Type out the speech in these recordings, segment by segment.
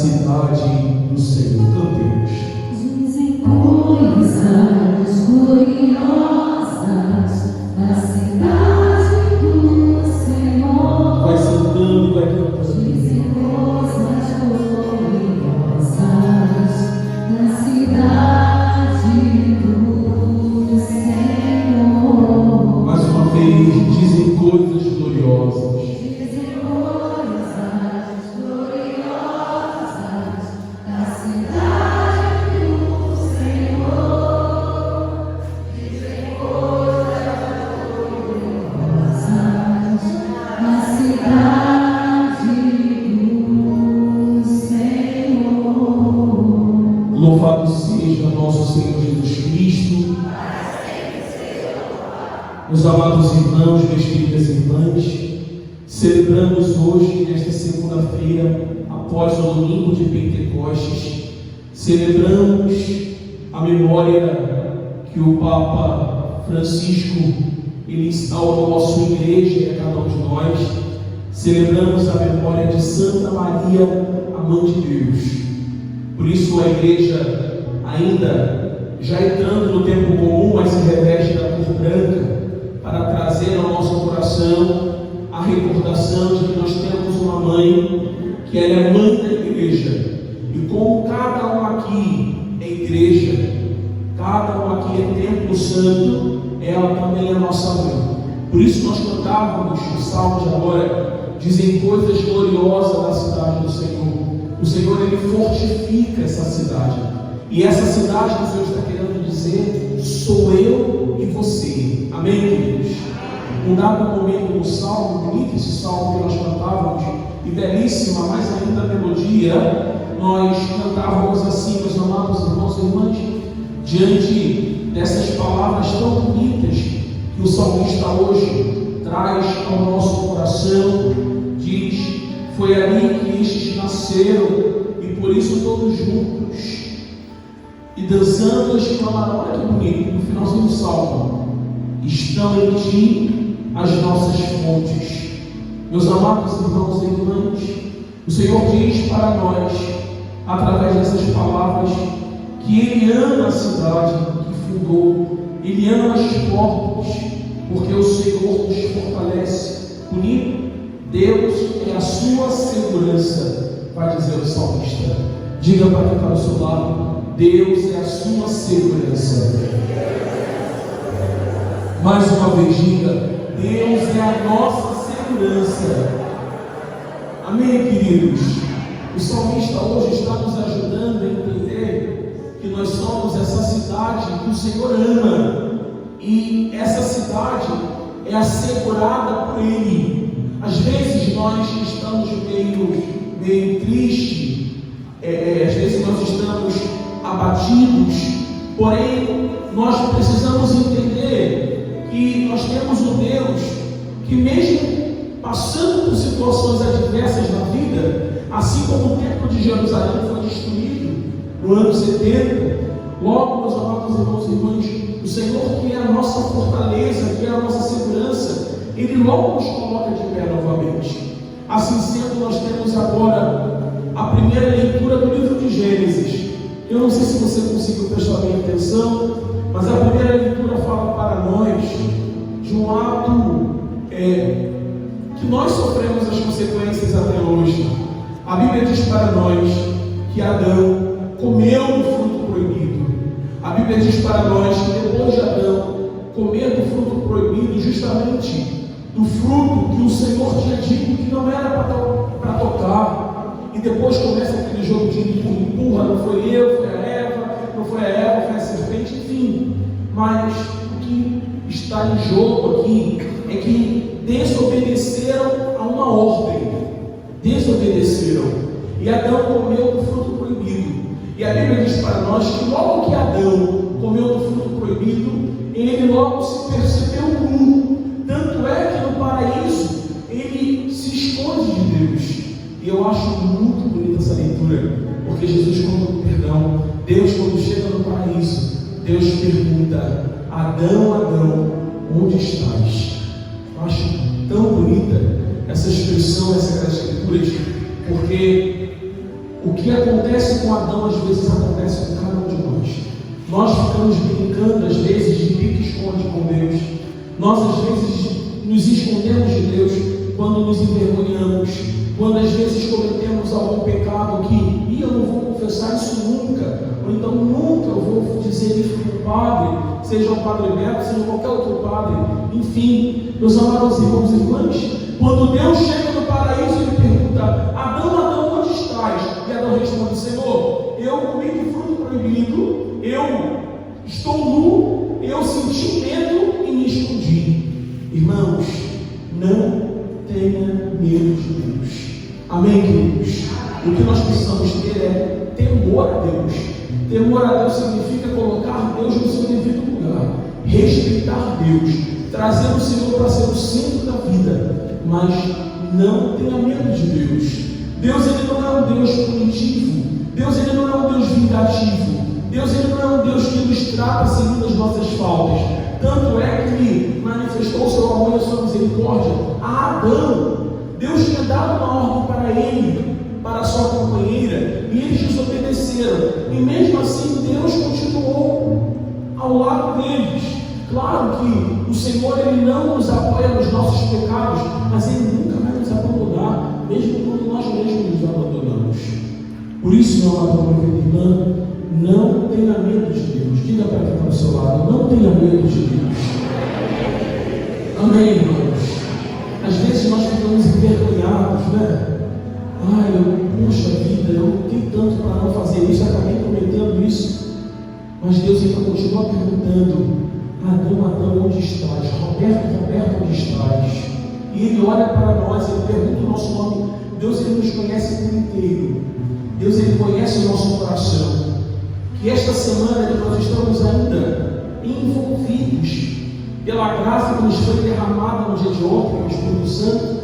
cidade do Senhor. Cantemos. Dizem coisas gloriosas da cidade do Senhor. Vai sentando, vai cantando. Dizem coisas gloriosas da cidade do Senhor. Mais uma vez, dizem coisas gloriosas. Louvado seja nosso Senhor Jesus Cristo. Meus amados irmãos, minhas queridas irmãs, celebramos hoje, nesta segunda-feira, após o domingo de Pentecostes, celebramos a memória que o Papa Francisco ele instaurou a sua igreja e a cada um de nós. Celebramos a memória de Santa Maria, a Mãe de Deus. Por isso a igreja, ainda já entrando no tempo comum, mas se reveste da cor branca, para trazer ao nosso coração a recordação de que nós temos uma mãe, que ela é mãe da igreja. E como cada um aqui é igreja, cada um aqui é templo santo, ela também é nossa mãe. Por isso nós cantávamos os salmos agora, dizem coisas gloriosas da cidade do Senhor. O Senhor, Ele fortifica essa cidade. E essa cidade que o Senhor está querendo dizer, sou eu e você. Amém, queridos? Um dado momento no salmo, bonito esse salmo que nós cantávamos, e belíssima, mais ainda a melodia, nós cantávamos assim, meus amados irmãos e irmãs, diante dessas palavras tão bonitas que o salmista hoje traz ao nosso coração, diz: foi ali que estes nasceram, e por isso todos juntos, e dançando eles clamaram. Olha que bonito, no finalzinho do salmo: estão em ti as nossas fontes. Meus amados irmãos e irmãs, o Senhor diz para nós, através dessas palavras, que Ele ama a cidade que fundou, Ele ama as portas, porque o Senhor nos fortalece. Bonito. Deus é a sua segurança, vai dizer o salmista. Diga para quem está ao seu lado: Deus é a sua segurança. Mais uma vez, diga: Deus é a nossa segurança. Amém, queridos? O salmista hoje está nos ajudando a entender que nós somos essa cidade que o Senhor ama, e essa cidade é assegurada por Ele. Às vezes nós estamos meio tristes, às vezes nós estamos abatidos, porém nós precisamos entender que nós temos um Deus que, mesmo passando por situações adversas na vida, assim como o templo de Jerusalém foi destruído no ano 70, logo, meus amados irmãos e irmãs, o Senhor, que é a nossa fortaleza, que é a nossa segurança, Ele logo nos coloca de pé novamente. Assim sendo, nós temos agora a primeira leitura do livro de Gênesis. Eu não sei se você conseguiu prestar bem atenção, mas a primeira leitura fala para nós de um ato que nós sofremos as consequências até hoje. A Bíblia diz para nós que Adão comeu o fruto proibido. A Bíblia diz para nós que depois de Adão comer do fruto proibido, justamente do fruto que o Senhor tinha dito que não era para tocar, e depois começa aquele jogo de empurra, não foi eu, foi a Eva, não foi a Eva, foi a serpente, enfim. Mas o que está em jogo aqui é que desobedeceram a uma ordem, desobedeceram, e Adão comeu do fruto proibido. E a Bíblia diz para nós que logo que Adão comeu do fruto proibido, ele logo se percebeu nu. Tanto é que no paraíso ele se esconde de Deus. E eu acho muito bonita essa leitura, porque Jesus, Deus quando chega no paraíso, Deus pergunta: Adão, Adão, onde estás? Eu acho tão bonita essa expressão, essas escrituras, porque O que acontece com Adão, às vezes, acontece com cada um de nós. Nós ficamos brincando, às vezes, de pique-esconde com Deus. Nós, às vezes, nos escondemos de Deus quando nos envergonhamos, quando, às vezes, cometemos algum pecado que, eu não vou confessar isso nunca, ou então nunca eu vou dizer isso para o padre, seja o Padre Beto, seja qualquer outro padre, enfim, meus amados irmãos e irmãs, quando Deus chega no paraíso, ele pergunta: Adão, Adão, onde estás? E Adão responde: Senhor, eu comi do fruto proibido, eu estou nu, eu senti medo e me escondi. Irmãos, não tenha medo de Deus. Amém, queridos? O que nós precisamos ter é temor a Deus. Temor a Deus significa colocar Deus no seu devido lugar, respeitar Deus, trazer o Senhor para ser o centro da vida, mas não tenha medo de Deus. Deus, ele não é um Deus punitivo. Deus, ele não é um Deus vingativo. Deus, ele não é um Deus que nos trata segundo as nossas faltas. Tanto é que ele manifestou o seu amor e a sua misericórdia a Adão. Deus tinha dado uma ordem para ele, para a sua companheira, e eles desobedeceram. E mesmo assim, Deus continuou ao lado deles. Claro que o Senhor, ele não nos apoia nos nossos pecados, mas ele nunca vai nos abandonar, mesmo quando nós mesmos nos abandonamos. Por isso, meu amado irmão, não tenha medo de Deus. Diga para quem está ao seu lado: não tenha medo de Deus. Amém, irmãos? Às vezes nós ficamos envergonhados, né? Puxa vida, eu lutei tanto para não fazer isso, acabei cometendo isso. Mas Deus ainda continua perguntando: Adão, Adão, onde estás? Roberto, Roberto, onde estás? E Ele olha para nós, Ele pergunta o nosso nome. Deus, Ele nos conhece por inteiro. Deus, Ele conhece o nosso coração. Que esta semana que nós estamos ainda envolvidos pela graça que nos foi derramada no dia de ontem, pelo Espírito Santo,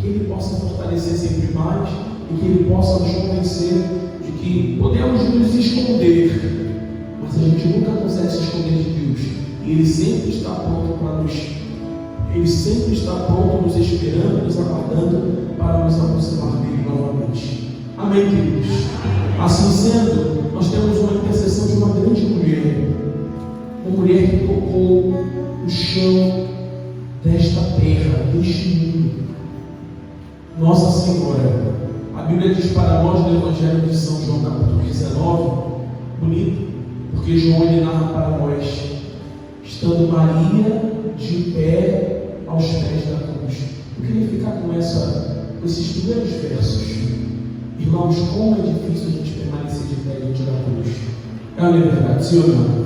que Ele possa fortalecer sempre mais e que Ele possa nos convencer de que podemos nos esconder, mas a gente nunca consegue se esconder de Deus. E Ele sempre está pronto para nos, Ele sempre está pronto, nos esperando, nos aguardando para nos aproximar dele novamente. Amém, queridos? Assim sendo, nós temos uma intercessão de uma grande mulher, uma mulher que tocou o chão desta terra, deste mundo. Nossa Senhora. A Bíblia diz para nós no Evangelho de São João, capítulo 19, bonito, porque João, ele narra para nós, estando Maria de pé aos pés da cruz. Eu queria ficar com esses primeiros versos. Irmãos, como é difícil a gente permanecer de pé diante da cruz. É a verdade, sim ou não?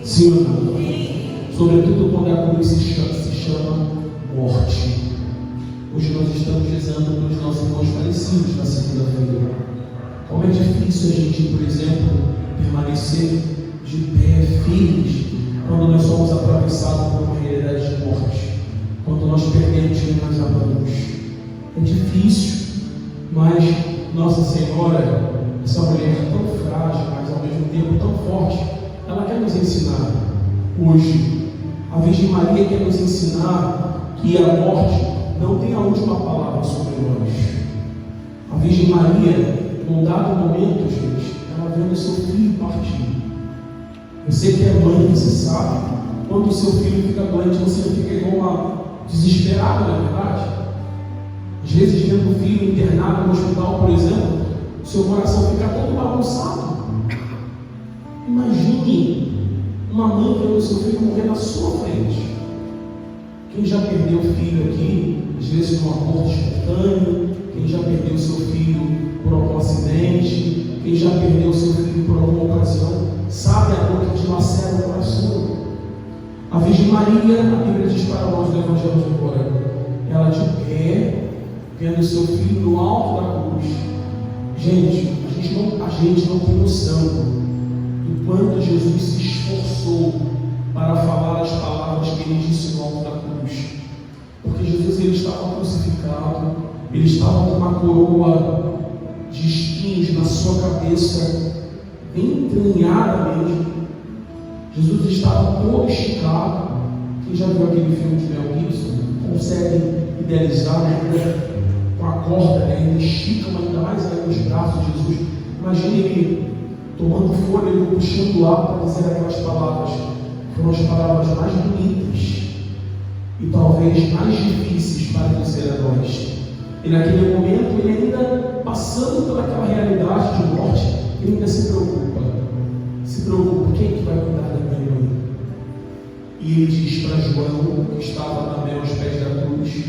Sim ou não? Sobretudo quando a cruz se chama morte. Hoje nós estamos rezando pelos nossos irmãos falecidos na segunda-feira. Como é difícil a gente, por exemplo, permanecer de pé, firmes, quando nós somos atravessados por uma realidade de morte, quando nós perdemos quem nós amamos. É difícil, mas Nossa Senhora, essa mulher tão frágil, mas ao mesmo tempo tão forte, ela quer nos ensinar hoje. A Virgem Maria quer nos ensinar que a morte não tem a última palavra sobre nós. A Virgem Maria, num dado momento, gente, ela vendo o seu filho partir. Você que é mãe, você sabe, quando o seu filho fica doente, você fica igual uma desesperada, não é verdade? Às vezes, vendo o filho internado no hospital, por exemplo, o seu coração fica todo bagunçado. Imagine uma mãe vendo o seu filho morrer na sua frente. Quem já perdeu o filho aqui, às vezes num aborto espontâneo, quem já perdeu o seu filho por algum acidente, quem já perdeu o seu filho por alguma ocasião, sabe a dor que dilacera o coração. A Virgem Maria, a Bíblia diz para nós no Evangelho de agora, ela de pé, vendo o seu filho no alto da cruz. Gente, a gente não tem noção do quanto Jesus se esforçou para falar as palavras que ele disse no alto da cruz. Porque Jesus, ele estava crucificado, ele estava com uma coroa de espinhos na sua cabeça, bem entranhada mesmo. Jesus estava todo esticado. Quem já viu aquele filme de Mel Gibson consegue idealizar, né? Com a corda, né? Ele estica ainda mais aí os braços de Jesus. Imagine ele tomando fôlego, puxando o ar para dizer aquelas palavras. Foram as palavras mais bonitas e talvez mais difíceis para dizer a nós. E naquele momento, ele ainda passando por aquela realidade de morte, ele ainda se preocupa. Se preocupa, quem é que vai cuidar da minha mãe? E ele diz para João, que estava também aos pés da cruz: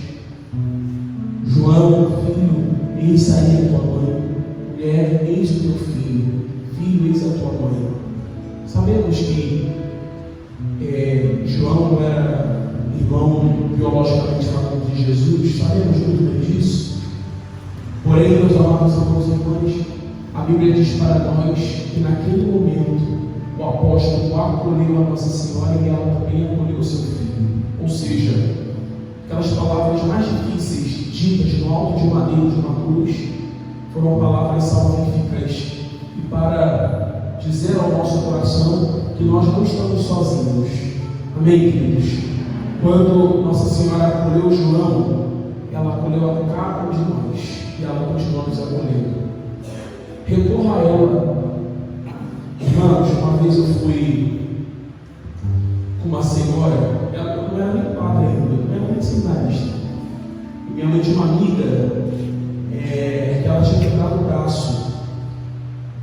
João, filho, eis aí a tua mãe. Mulher, eis o teu filho. Filho, eis a tua mãe. Sabemos que João não era irmão biologicamente falando de Jesus, sabemos muito bem disso. Porém, meus amados irmãos e irmãs, a Bíblia diz para nós que naquele momento o apóstolo acolheu a Nossa Senhora e ela também acolheu o seu filho. Ou seja, aquelas palavras mais difíceis ditas no alto de madeira de uma cruz foram palavras salvíficas e para dizer ao nosso coração que nós não estamos sozinhos. Amém, queridos? Quando Nossa Senhora acolheu João, ela acolheu a cada um de nós e ela continua nos acolhendo. Recorra a ela. Irmãos, uma vez eu fui com uma senhora, ela não era nem padre ainda, não era nem seminarista. E minha mãe tinha uma amiga que ela tinha quebrado o braço.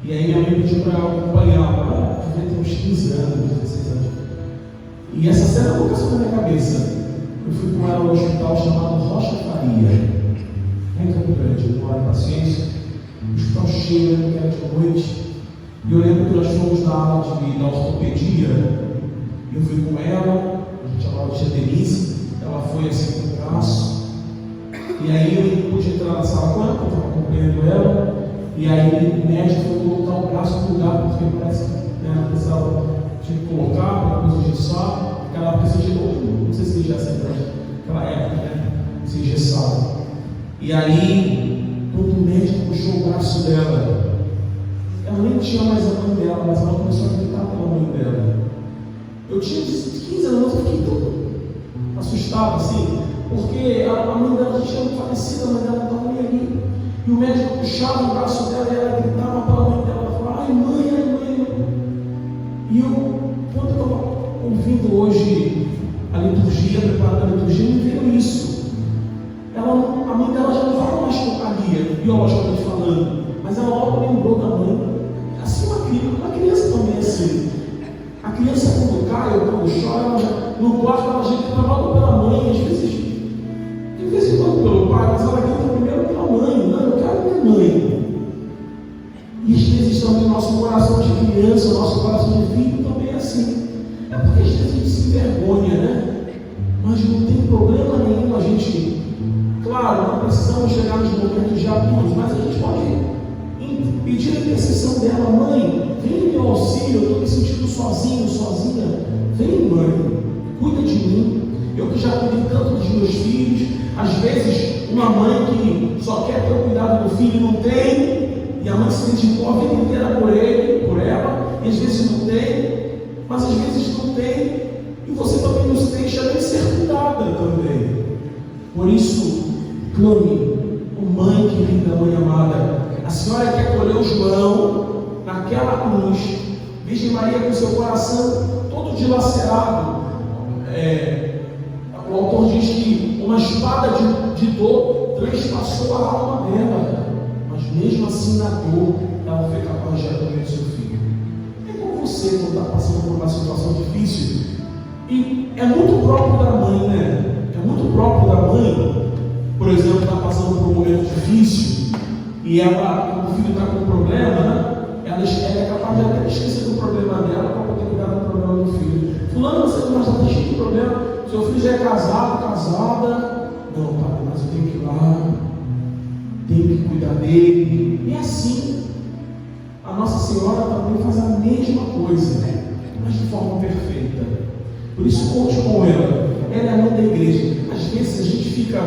E aí minha mãe pediu para ela acompanhá-la. Ela devia ter uns 15 anos, 16 anos. E essa cena nunca saiu da minha cabeça. Eu fui com ela no hospital chamado Rocha Faria, em Campo Grande, eu moro em Paciência. O hospital cheio, que era de noite. E eu lembro que nós fomos na aula da ortopedia. Eu fui com ela, a gente chamava de Denise. Ela foi assim com o braço. E aí eu pude entrar na sala com ela, eu estava acompanhando ela. E aí o médico foi colocar o braço no lugar, porque parece que ela precisava de colocar para depois engessar. Porque ela precisa de novo, não sei se já se naquela época, né? Se engessava. E aí, quando o médico puxou o braço dela, ela nem tinha mais a mãe dela, mas ela começou a gritar pela mãe dela. Eu tinha 15 anos, eu fiquei tão assustado assim, porque a mãe dela já tinha falecido, a mãe dela não estava nem ali. E o médico puxava o braço dela e ela gritava para a mãe dela, ela falava: ai mãe, ai mãe. E eu, quando eu estava ouvindo hoje a liturgia, preparando a liturgia, me veio isso. A mãe dela já não estava mais com a Lia, biologicamente falando, mas ela logo lembrou da mãe. Assim uma criança também é assim. A criança quando cai ou quando chora, no quarto ela já grita logo pela mãe, às vezes, de vez em quando pelo pai, mas ela grita primeiro pela mãe. Não, eu quero minha mãe. E às vezes também o nosso coração de criança, o nosso coração de filho também é assim. É porque às vezes a gente se envergonha, né? Mas não tem problema nenhum a gente. Claro, não precisamos chegar nos momentos de adultos, mas a gente pode pedir a intercessão dela: mãe, vem no meu auxílio, eu estou me sentindo sozinho, sozinha. Vem, mãe, cuida de mim. Eu que já cuidei tanto dos meus filhos. Às vezes, uma mãe que só quer ter o cuidado do filho não tem, e a mãe se dedicou a vida inteira por ele, por ela, e às vezes não tem, mas às vezes não tem, e você também nos deixa nem ser cuidada também. Por isso, clame: mãe querida, mãe amada, a senhora que acolheu João naquela cruz, Virgem Maria com seu coração todo dilacerado, o autor diz que uma espada de dor transpassou a alma dela, mas mesmo assim na dor ela foi capaz de acolher seu filho. É como você quando está passando por uma situação difícil, e é muito próprio da mãe, né? É muito próprio da mãe, por exemplo, está passando por um momento difícil e ela, quando o filho está com um problema, né? Ela é capaz de até esquecer do problema dela para poder cuidar do problema do filho. Fulano, você não está cheio de problema, seu filho já é casado, casada. Não, pai, mas eu tenho que ir lá, tenho que cuidar dele. E assim, a Nossa Senhora também faz a mesma coisa, né? Mas de forma perfeita. Por isso, conte com ela. Ela é a mãe da igreja. Às vezes a gente fica,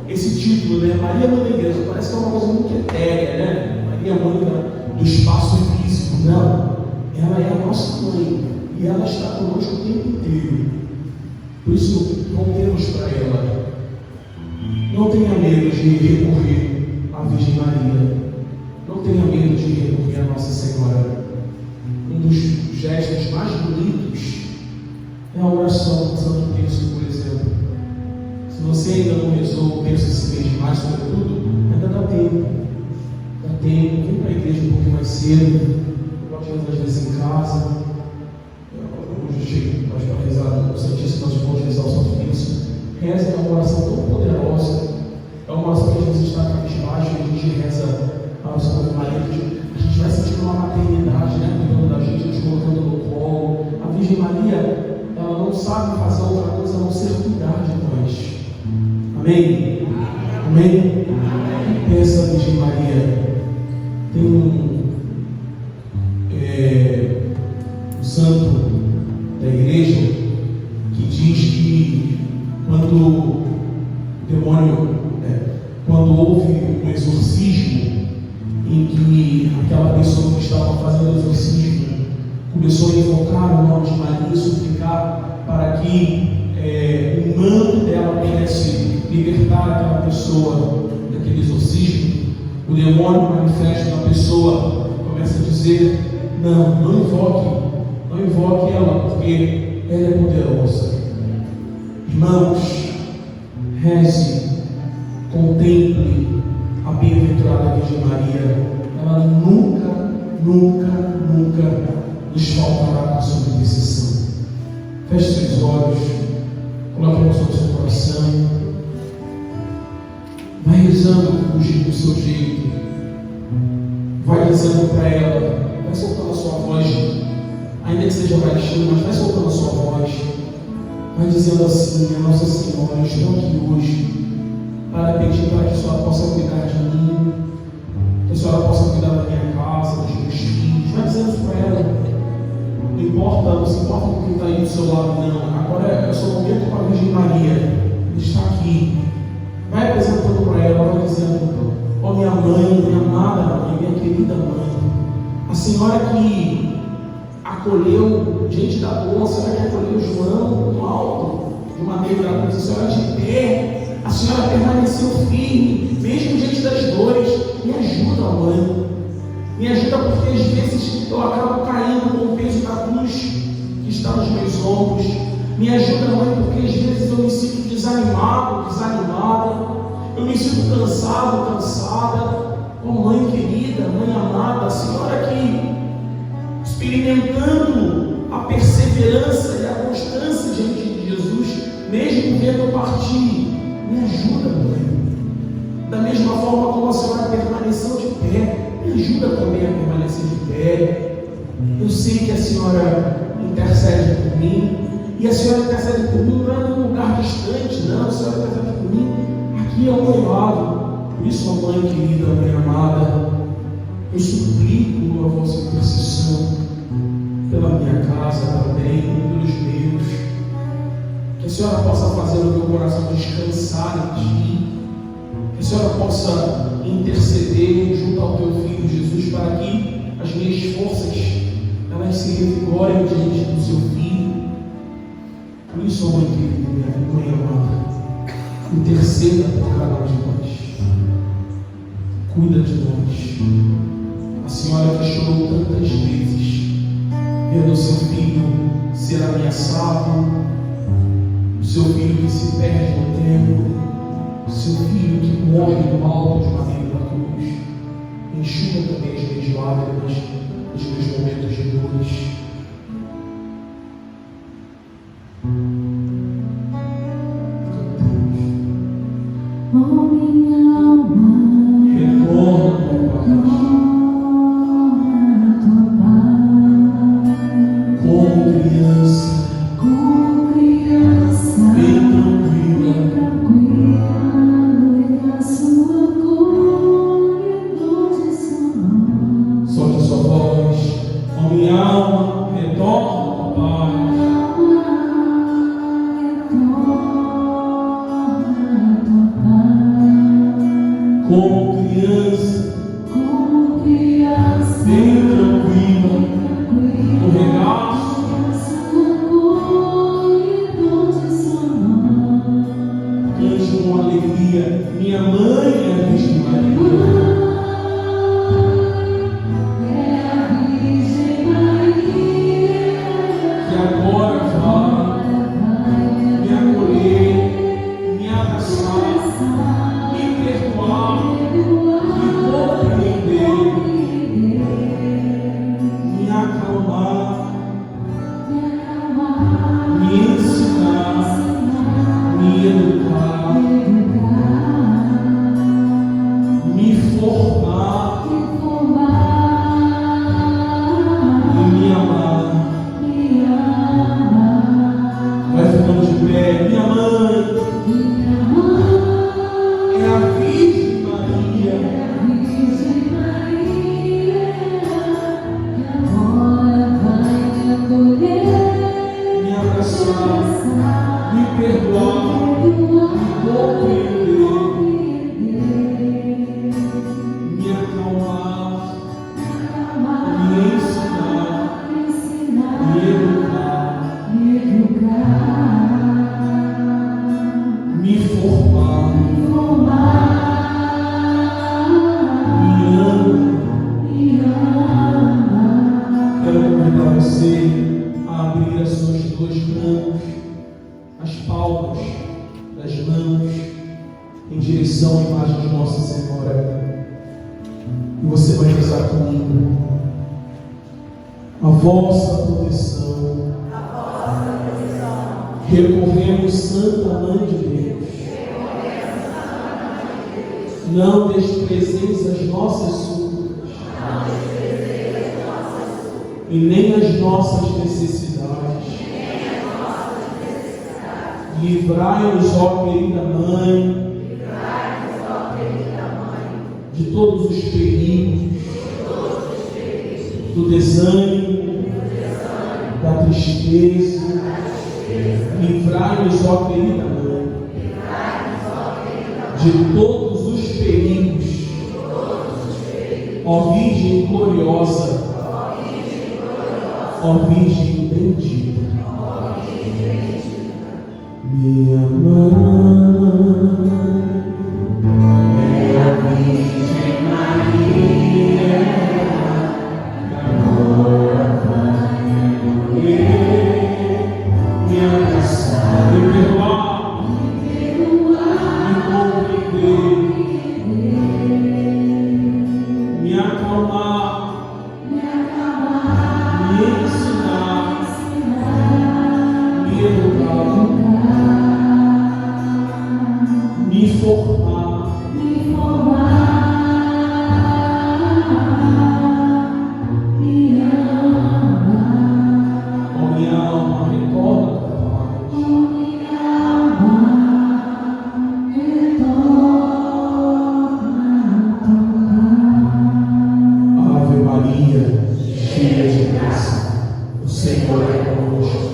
esse título, né? Maria, mãe da igreja, parece que é uma coisa muito etérea, né? Maria, mãe do espaço físico. Não. Ela é a nossa mãe. E ela está conosco o tempo inteiro. Por isso, voltemos para ela. Não tenha medo de recorrer à Virgem Maria. Não tenha medo de recorrer a Nossa Senhora. Um dos gestos mais bonitos é a oração do Santo Terço, por exemplo. Se você ainda não rezou o terço esse mês de maio, sobretudo, ainda dá tempo. Dá tempo. Vem para a igreja um pouquinho mais cedo. Pode rezar às vezes em casa. Hoje eu chego mais para rezar o Santíssimo, nós vamos rezar o Santo Terço. Reza é uma oração tão poderosa. É uma oração que a gente está cabisbaixo, e a gente reza a oração do marido. A gente vai sentindo uma maternidade, né? Cuidando da gente, nos colocando no colo. A Virgem Maria, ela não sabe fazer outra coisa a não ser cuidar de nós. Amém? Amém? Pensa, Virgem Maria. Tem um santo da igreja que diz que quando houve um exorcismo, em que aquela pessoa que estava fazendo o exorcismo começou a invocar o nome de Maria e suplicar para que o manto dela pudesse libertar aquela pessoa daquele exorcismo, o demônio manifesta na pessoa, começa a dizer: não invoque ela, porque ela é poderosa. Irmãos, reze, contemple a bem-aventurada Virgem Maria. Ela nunca nos faltará com a sua intercessão. Feche seus olhos, coloque a mão sobre o seu coração, vai rezando do seu jeito, vai dizendo para ela, vai soltando a sua voz, ainda que seja baixinho, mas vai soltando a sua voz, vai dizendo assim: a Nossa Senhora, eu estou aqui hoje para pedir para que a Senhora possa cuidar de mim, que a Senhora possa cuidar da minha casa, dos meus filhos. Vai dizendo isso para ela. Não se importa com quem está aí do seu lado, não. Agora é o seu momento com a Virgem Maria. Ele está aqui. Vai apresentando para ela, vai dizendo: ó minha mãe, minha amada mãe, minha querida mãe, a Senhora que acolheu diante da dor, a Senhora que acolheu João no alto de uma negra cruz, a Senhora de pé, a Senhora permaneceu firme, mesmo diante das dores. Me ajuda, mãe. Me ajuda, porque às vezes eu acabo caindo com o peso da cruz que está nos meus ombros. Me ajuda, mãe, porque às vezes eu me sinto desanimado, desanimada. Eu me sinto cansado, cansada. Oh, mãe querida, mãe amada, a Senhora aqui, experimentando a perseverança e a constância diante de Jesus, mesmo vendo eu partir. Me ajuda, mãe. Da mesma forma como a Senhora permaneceu de pé, me ajuda também a permanecer de pé. Eu sei que a Senhora intercede por mim, e a Senhora intercede por mim não é num lugar distante, não. A Senhora intercede por mim aqui ao meu lado. Por isso, mãe querida, mãe amada, eu suplico a vossa intercessão pela minha casa também, pelos meus, que a Senhora possa fazer o meu coração descansar em Ti, que a Senhora possa interceder junto ao Teu Filho Jesus, para que as minhas forças elas se revigorem diante do Seu Filho. Por isso, mãe querida, minha mãe amada, interceda por cada um de nós, cuida de nós. A Senhora que chorou tantas vezes vendo o Seu Filho ser ameaçado, o Seu Filho que se perde no tempo, o Seu Filho que morre no alto de uma negra cruz, enxuga também as minhas lágrimas, os meus momentos de dores. Oh, minha alma, Retorna, Pai, como criança, bem tranquila, solte a sua voz. Oh, minha alma, retorna, Pai, como criança, bem tranquila, no regaço. Cante com alegria, minha mãe é a Virgem Maria. olhos, das mãos, em direção à imagem de Nossa Senhora. E você vai rezar comigo. A vossa proteção. Recorremos, Santa Mãe de Deus. Não desprezeis as nossas súplicas e nem as nossas necessidades. Livrai-nos, ó querida Mãe, de todos os perigos, do desânimo, da tristeza. Livrai-nos, ó querida Mãe, de todos os perigos, ó Virgem gloriosa, ó Virgem bendita. Minha mãe é a Virgem Maria, agora vai me abraçar, me perdoar, me acalmar, me ensinar, me educar, me formar, me amar. Ó minha alma, recorda Ave Maria, cheia de graça, o Senhor é convosco.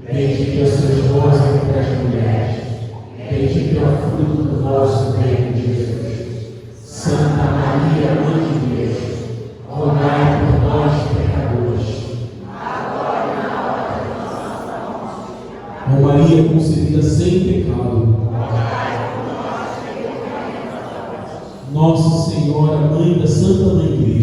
Bendita sois vós entre as mulheres, bendito é o fruto do vosso ventre, Jesus. Santa Maria, Mãe de Deus, rogai por nós, pecadores, agora e na hora de nossa morte. Ó Maria concebida sem pecado, Nossa Senhora, Mãe da Santa Mãe Igreja,